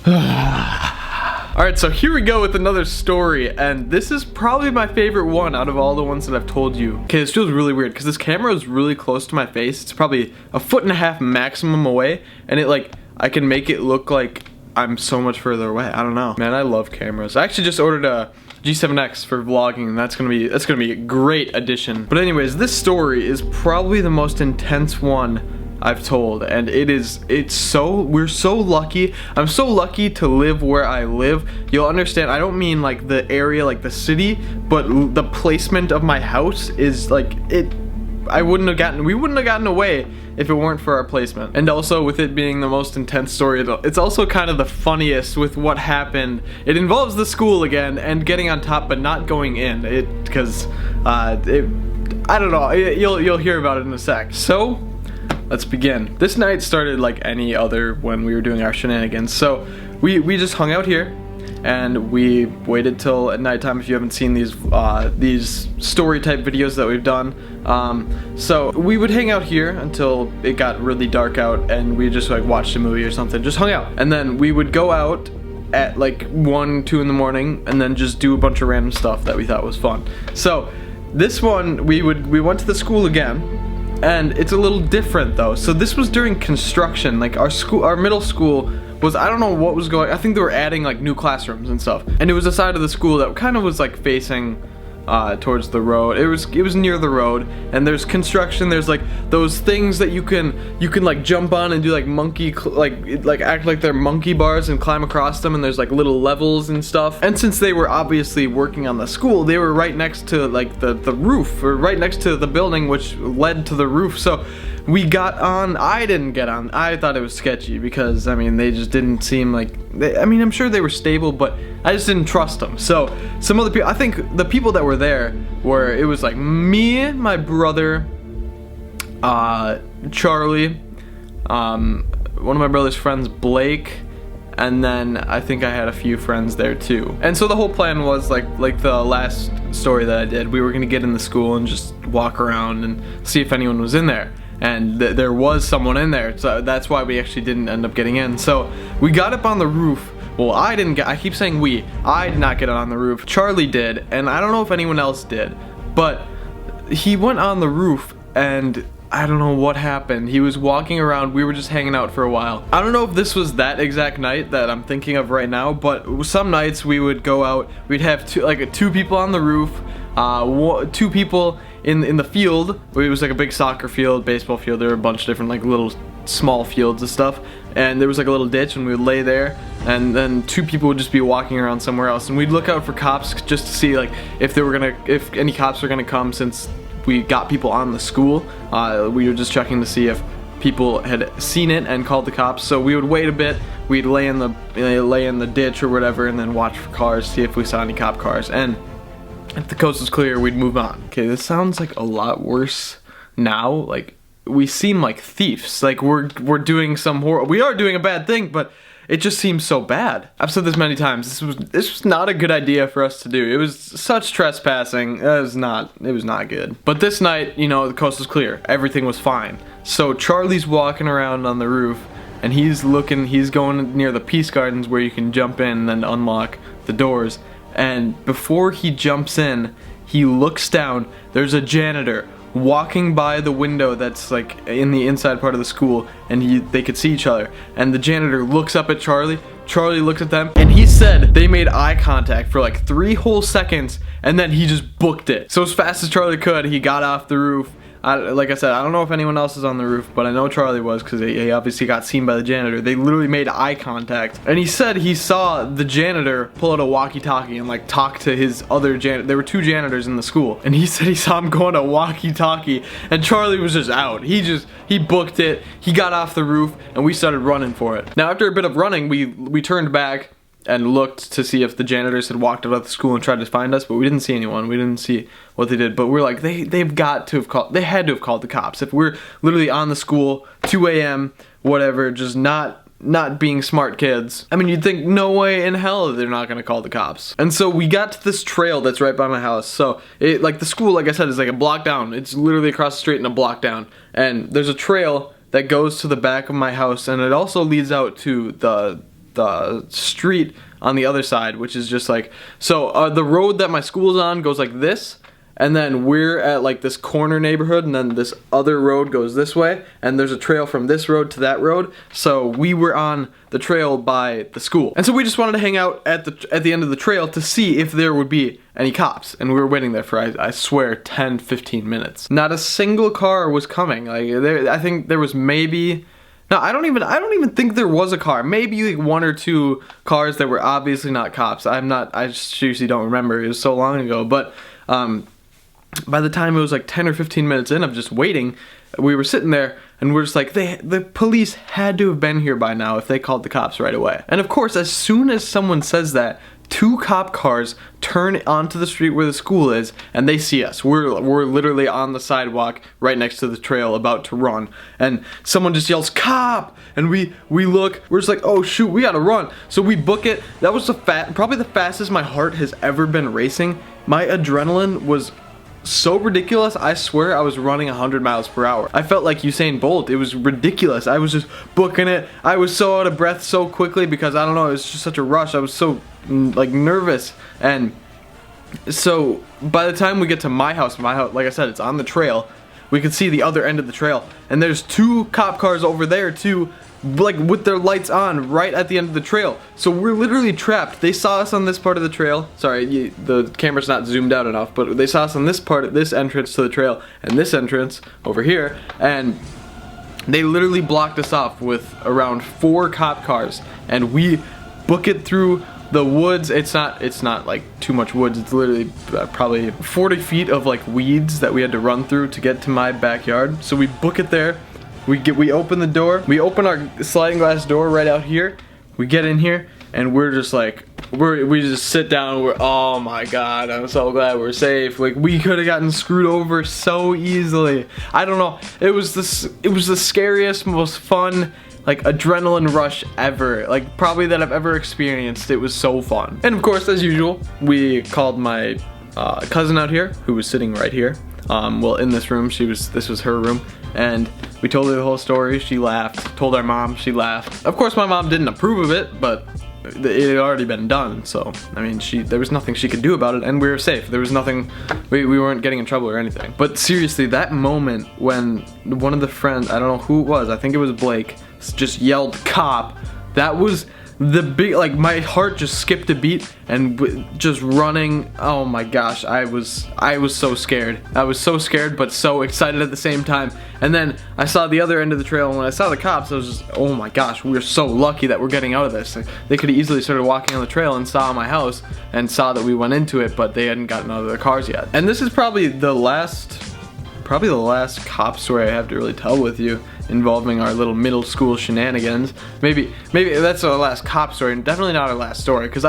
Alright, so here we go with another story, and this is probably my favorite one out of all the ones that I've told you. Okay, this feels really weird because this camera is really close to my face. It's probably 1.5 feet maximum away, and I can make it look like I'm so much further away. I don't know. Man, I love cameras. I actually just ordered a G7X for vlogging, and that's gonna be a great addition. But anyways, this story is probably the most intense one I've told, and we're so lucky. I'm so lucky to live where I live. You'll understand, I don't mean like the area, like the city, but the placement of my house is like we wouldn't have gotten away if it weren't for our placement. And also with it being the most intense story, it's also kind of the funniest with what happened. It involves the school again and getting on top but not going in. I don't know, you'll hear about it in a sec. So let's begin. This night started like any other when we were doing our shenanigans. So we just hung out here and we waited till at nighttime. If you haven't seen these story type videos that we've done, so we would hang out here until it got really dark out, and we just like watched a movie or something, just hung out. And then we would go out at like 1, 2 in the morning and then just do a bunch of random stuff that we thought was fun. So this one, we went to the school again. And it's a little different though. So this was during construction. Like our middle school was, I don't know what was going, I think they were adding like new classrooms and stuff. And it was a side of the school that kind of was like facing towards the road. It was near the road, and there's construction. There's like those things that you can like jump on and do like like act like they're monkey bars and climb across them, and there's like little levels and stuff. And since they were obviously working on the school, they were right next to like the roof, or right next to the building which led to the roof. So we got on. I didn't get on. I thought it was sketchy because, I mean, they just didn't seem like, I'm sure they were stable, but I just didn't trust them. So some other people, I think the people that were there it was like me, my brother, Charlie, one of my brother's friends, Blake, and then I think I had a few friends there too. And so the whole plan was like the last story that I did, we were gonna get in the school and just walk around and see if anyone was in there. And there was someone in there, so that's why we actually didn't end up getting in. So we got up on the roof. Well, I keep saying I did not get on the roof. Charlie did, and I don't know if anyone else did, but he went on the roof, and I don't know what happened. He was walking around. We were just hanging out for a while. I don't know if this was that exact night that I'm thinking of right now, but some nights we would go out. We'd have two people on the roof, 2 people in the field. It was like a big soccer field, baseball field. There were a bunch of different like little small fields and stuff, and there was like a little ditch, and we would lay there, and then 2 people would just be walking around somewhere else, and we'd look out for cops just to see like if any cops were gonna come. Since we got people on the school, we were just checking to see if people had seen it and called the cops. So we would wait a bit, we'd lay in the ditch or whatever, and then watch for cars, see if we saw any cop cars, and if the coast was clear, we'd move on. Okay, this sounds like a lot worse now. Like, we seem like thieves. Like we're doing we are doing a bad thing, but it just seems so bad. I've said this many times. This was not a good idea for us to do. It was such trespassing. It was not good. But this night, the coast was clear. Everything was fine. So Charlie's walking around on the roof, and he's going near the Peace Gardens where you can jump in and then unlock the doors. And before he jumps in, he looks down. There's a janitor walking by the window that's like in the inside part of the school, and they could see each other. And the janitor looks up at Charlie. Charlie looks at them, and he said they made eye contact for like 3 whole seconds, and then he just booked it. So as fast as Charlie could, he got off the roof. Like I said, I don't know if anyone else is on the roof, but I know Charlie was, because he obviously got seen by the janitor. They literally made eye contact. And he said he saw the janitor pull out a walkie-talkie and like talk to his other janitor. There were 2 janitors in the school. And he said he saw him going to walkie-talkie, and Charlie was just out. He booked it, he got off the roof, and we started running for it. Now after a bit of running, we turned back and looked to see if the janitors had walked out of the school and tried to find us, but we didn't see anyone. We didn't see what they did, but we're like, they had to have called the cops. If we're literally on the school, 2 a.m., whatever, just not being smart kids, I mean, you'd think no way in hell they're not gonna call the cops. And so we got to this trail that's right by my house. So like the school, like I said, is like a block down. It's literally across the street and a block down. And there's a trail that goes to the back of my house, and it also leads out to the street on the other side, which is just like, so the road that my school's on goes like this, and then we're at like this corner neighborhood, and then this other road goes this way, and there's a trail from this road to that road. So we were on the trail by the school, and so we just wanted to hang out at the end of the trail to see if there would be any cops, and we were waiting there for I swear 10-15 minutes. Not a single car was coming. Like I think there was maybe, no, I don't even think there was a car. Maybe like 1 or 2 cars that were obviously not cops. I just seriously don't remember. It was so long ago. But by the time it was like 10 or 15 minutes in of just waiting, we were sitting there and we're just like, the police had to have been here by now if they called the cops right away. And of course, as soon as someone says that, 2 cop cars turn onto the street where the school is, and they see us. We're literally on the sidewalk right next to the trail about to run, and someone just yells, "Cop!" And we look, we're just like, oh shoot, we gotta run. So we book it. That was probably the fastest my heart has ever been racing. My adrenaline was so ridiculous. I swear I was running 100 miles per hour. I felt like Usain Bolt. It was ridiculous. I was just booking it. I was so out of breath so quickly because I don't know, it was just such a rush. I was so like nervous. And so by the time we get to my house, like I said, it's on the trail. We could see the other end of the trail, and there's 2 cop cars over there too, like with their lights on right at the end of the trail. So we're literally trapped. They saw us on this part of the trail. Sorry, the camera's not zoomed out enough, but they saw us on this part, this entrance to the trail, and this entrance over here, and they literally blocked us off with around 4 cop cars, and we book it through the woods. It's not like too much woods. It's literally probably 40 feet of like weeds that we had to run through to get to my backyard. So we book it there. We open the door. We open our sliding glass door right out here. We get in here, and we're just like, we just sit down. We're, oh my god, I'm so glad we're safe. Like, we could have gotten screwed over so easily. I don't know. It was the scariest, most fun, like, adrenaline rush ever. Like, probably that I've ever experienced. It was so fun. And of course, as usual, we called my cousin out here, who was sitting right here. Well, in this room. This was her room, and we told her the whole story. She laughed. Told our mom. She laughed. Of course, my mom didn't approve of it, but it had already been done. So I mean, there was nothing she could do about it, and we were safe. There was nothing. We weren't getting in trouble or anything. But seriously, that moment when one of the friends, I don't know who it was, I think it was Blake, just yelled "cop," that was the big, like, my heart just skipped a beat, and just running. Oh my gosh, I was so scared. I was so scared but so excited at the same time. And then I saw the other end of the trail, and when I saw the cops, I was just, oh my gosh, we're so lucky that we're getting out of this. They could have easily started walking on the trail and saw my house and saw that we went into it, but they hadn't gotten out of their cars yet. And this is probably the last cop story I have to really tell with you, involving our little middle school shenanigans. Maybe that's our last cop story, and definitely not our last story, because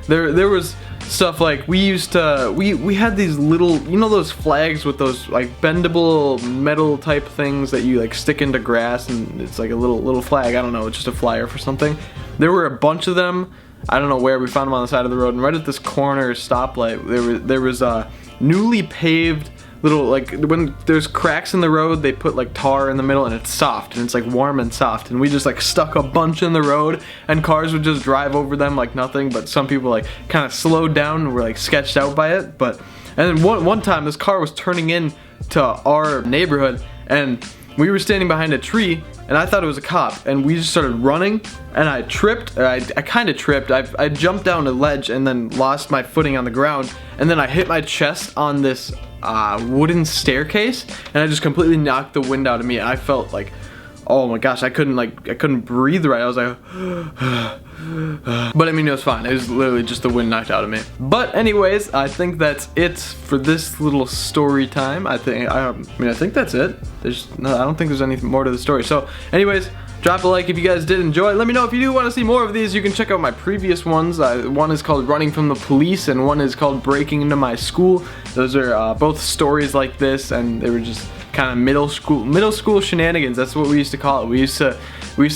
there was stuff like, we had these little, you know, those flags with those like bendable metal type things that you like stick into grass, and it's like a little flag. I don't know, it's just a flyer for something. There were a bunch of them. I don't know where. We found them on the side of the road, and right at this corner stoplight there was a newly paved little, like, when there's cracks in the road, they put like tar in the middle, and it's soft, and it's like warm and soft, and we just like stuck a bunch in the road, and cars would just drive over them like nothing. But some people like kind of slowed down and were like sketched out by it. And then one time this car was turning in to our neighborhood, and we were standing behind a tree, and I thought it was a cop, and we just started running, and I tripped, or I kind of tripped. I jumped down a ledge and then lost my footing on the ground, and then I hit my chest on this wooden staircase, and I just completely knocked the wind out of me. I felt like, oh my gosh, I couldn't breathe right. I was like, but I mean, it was fine. It was literally just the wind knocked out of me. But anyways, I think that's it for this little story time. I think that's it. I don't think there's anything more to the story. So anyways, drop a like if you guys did enjoy. Let me know if you do want to see more of these. You can check out my previous ones. One is called Running from the Police, and one is called Breaking into My School. Those are both stories like this, and they were just kind of middle school shenanigans. That's what we used to call it. We used to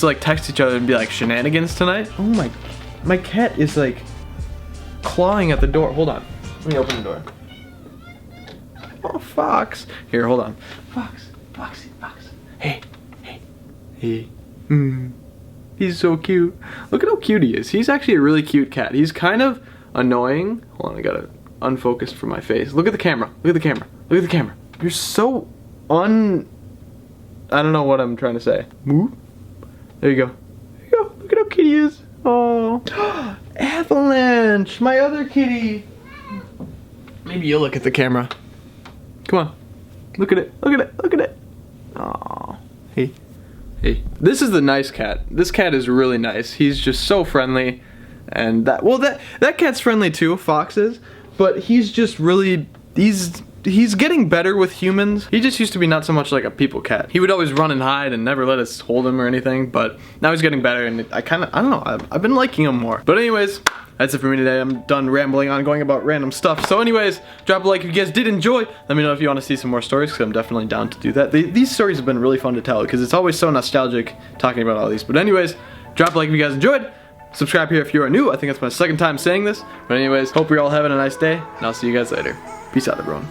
like text each other and be like, "Shenanigans tonight?" Oh my cat is like clawing at the door. Hold on. Let me open the door. Oh, Fox. Here, hold on. Fox. Foxy. Fox. Hey. He's so cute. Look at how cute he is. He's actually a really cute cat. He's kind of annoying. Hold on, I gotta unfocus for my face. Look at the camera. Look at the camera. Look at the camera. You're so I don't know what I'm trying to say. Move. There you go. There you go. Look at how cute he is. Oh. Avalanche, my other kitty. Maybe you'll look at the camera. Come on. Look at it. Look at it. Look at it. Oh. Hey. Hey. This is the nice cat. This cat is really nice. He's just so friendly. And that cat's friendly too, Fox is. But he's just really, he's getting better with humans. He just used to be not so much like a people cat. He would always run and hide and never let us hold him or anything, but now he's getting better and I don't know, I've been liking him more. But anyways, that's it for me today. I'm done rambling on, going about random stuff. So anyways, drop a like if you guys did enjoy. Let me know if you want to see some more stories, because I'm definitely down to do that. These stories have been really fun to tell, because it's always so nostalgic talking about all these. But anyways, drop a like if you guys enjoyed. Subscribe here if you are new. I think that's my second time saying this. But anyways, hope you're all having a nice day, and I'll see you guys later. Peace out, everyone.